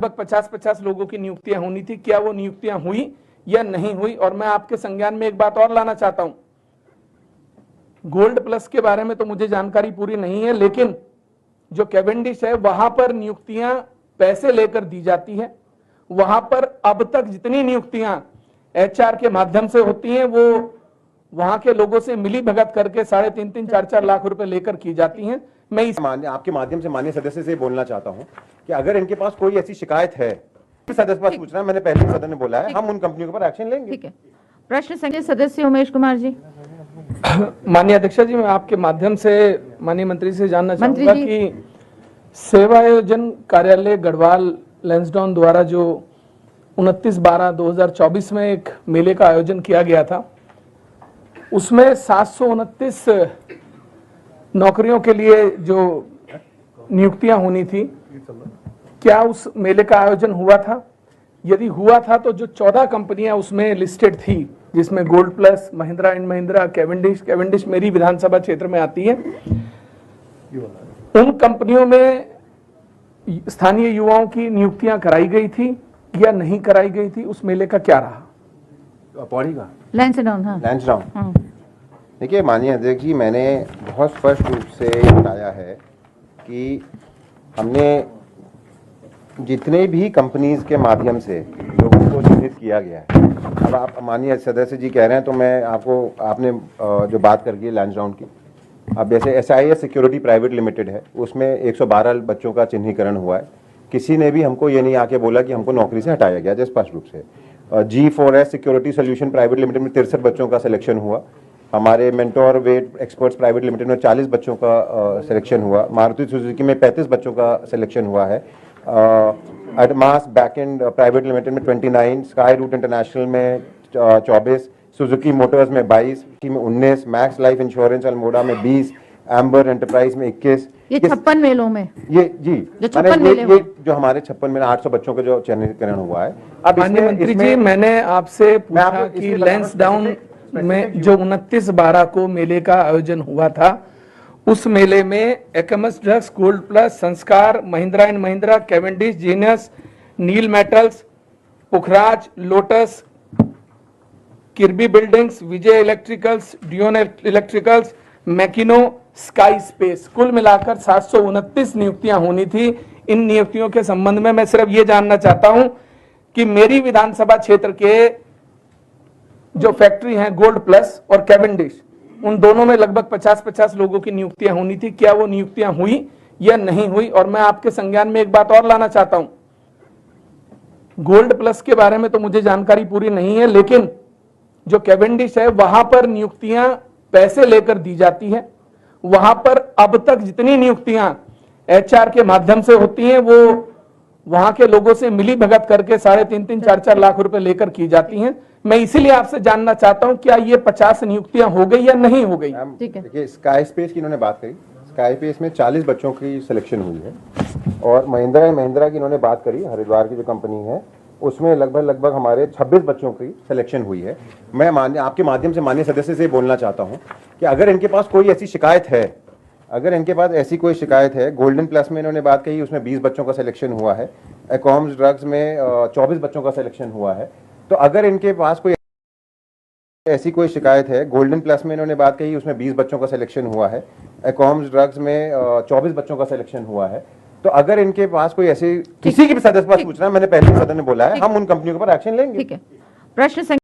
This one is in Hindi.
लगभग 50-50 लोगों की नियुक्तियां होनी थी। क्या वो नियुक्तियां हुई या नहीं हुई? और मैं आपके संज्ञान में एक बात और लाना चाहता हूं, गोल्ड प्लस के बारे में तो मुझे जानकारी पूरी नहीं है, लेकिन जो कैवेंडिश है वहां पर नियुक्तियां पैसे लेकर दी जाती है। वहां पर अब तक जितनी नियुक्तियां एचआर के माध्यम से होती हैं वो वहां के लोगों से मिली भगत करके 3.5 4 लाख रुपए लेकर की जाती हैं। मैं इस आपके माध्यम से माननीय सदस्य से बोलना चाहता हूं कि अगर इनके पास कोई ऐसी शिकायत है, सदस्य पास पूछना है, मैंने पहले ही सदन में बोला है, हम उन कंपनियों के ऊपर एक्शन लेंगे। ठीक है। प्रश्न संख्या सदस्य उमेश कुमार जी। माननीय अध्यक्षा जी, मैं आपके माध्यम से माननीय मंत्री से जानना चाहूंगा कि सेवा आयोजन कार्यालय गढ़वाल लैंसडाउन द्वारा जो 29/12/2024 में एक मेले का आयोजन किया गया था, उसमें 729 नौकरियों के लिए जो नियुक्तियां होनी थी, क्या उस मेले का आयोजन हुआ था? यदि हुआ था तो जो 14 कंपनियां उसमें लिस्टेड थी, जिसमें gold plus, Mahindra and Mahindra, Cavendish मेरी विधानसभा क्षेत्र में आती है, उन कंपनियों में स्थानीय युवाओं की नियुक्तियां कराई गई थी या नहीं कराई गई थी? उस मेले का क्या रहा? पौड़ी का लैंसडाउन। हाँ, लैंसडाउन। देखिए माननीय अध्यक्ष जी, मैंने बहुत स्पष्ट रूप से बताया है कि हमने जितने भी कंपनीज के माध्यम से लोगों को चिन्हित किया गया है, अब आप माननीय सदस्य जी कह रहे हैं तो मैं आपने जो बात कर दी लैंसडाउन की, अब जैसे SIS सिक्योरिटी प्राइवेट लिमिटेड है, उसमें 112 बच्चों का चिन्हीकरण हुआ है। किसी ने भी हमको ये नहीं आके बोला कि हमको नौकरी से हटाया गया, जैसे स्पष्ट रूप से। G4S security solution private limited में 63 बच्चों का सिलेक्शन हुआ। हमारे mentor wet experts private limited में 40 बच्चों का सिलेक्शन हुआ। मारुति सुजुकी में 35 बच्चों का सिलेक्शन हुआ है। एडमास बैकएंड प्राइवेट लिमिटेड में 29, स्काई रूट इंटरनेशनल में 24, सुजुकी मोटर्स में 22, में 19, मैक्स लाइफ इंश्योरेंस अल्मोड़ा में 20, एम्बर एंटरप्राइज में 21। ये 56 मेलों में ये जी जो 56 मेले ये जो हमारे 56 में 800 बच्चों का जो चयनीकरण हुआ है। अब माननीय मंत्री जी, मैंने आपसे पूछा कि लैंसडाउन में जो 29/12 को मेले का आयोजन हुआ था, उस मेले में एकमस drugs, gold plus, Sanskar, Mahindra and Mahindra, Cavendish, genius, Neel metals, Pukhraj, lotus, Kirby buildings, Vijay electricals, Dion electricals, Makino, sky space, कुल मिलाकर 729 नियुक्तियां होनी थी। इन नियुक्तियों के संबंध में मैं सिर्फ ये जानना चाहता हूं कि मेरी विधानसभा क्षेत्र के जो फैक्ट्री हैं गोल्ड प्लस और कैवेंडिश, उन दोनों में लगभग 50-50 लोगों की नियुक्तियां होनी थी। क्या वो नियुक्तियां हुई या नहीं हुई? और मैं आपके संज्ञान में एक बात और लाना चाहता हूं, गोल्ड प्लस के बारे में तो मुझे जानकारी पूरी नहीं है, लेकिन जो कैवेंडिश है वहां पर नियुक्तियां पैसे लेकर दी जाती है। वहां पर अब तक जितनी नियुक्तियां एचआर के माध्यम से होती हैं वो वहां के लोगों से मिली भगत करके 3.5 4 लाख रुपए लेकर की जाती हैं। मैं इसीलिए आपसे जानना चाहता हूं, क्या ये 50 नियुक्तियां हो गई या नहीं हो गई? देखिए, स्काई स्पेस की इन्होंने बात करी, स्काई स्पेस में 40 बच्चों की सिलेक्शन हुई है। और महिंद्रा एंड महिंद्रा की इन्होंने बात करी, हरिद्वार की जो कंपनी है, उसमें लगभग हमारे 26 बच्चों की सिलेक्शन हुई है। मैं आपके माध्यम से माननीय सदस्य से बोलना चाहता हूं कि अगर इनके पास कोई ऐसी शिकायत है, अगर इनके पास ऐसी कोई शिकायत है, गोल्डन प्लस में इन्होंने बात कही, उसमें 20 बच्चों का सिलेक्शन हुआ है। एकॉम्स ड्रग्स में 24 बच्चों का सिलेक्शन हुआ है। तो अगर इनके पास कोई ऐसी कोई शिकायत है, गोल्डन प्लस में इन्होंने बात कही, उसमें 20 बच्चों का सिलेक्शन हुआ है। एकॉम्स ड्रग्स में 24 बच्चों का सिलेक्शन हुआ है। तो अगर इनके पास कोई ऐसी किसी की भी सदस्य पास पूछना है, मैंने पहले ही सदन में बोला है, हम उन कंपनियों के ऊपर एक्शन लेंगे। ठीक है। प्रश्न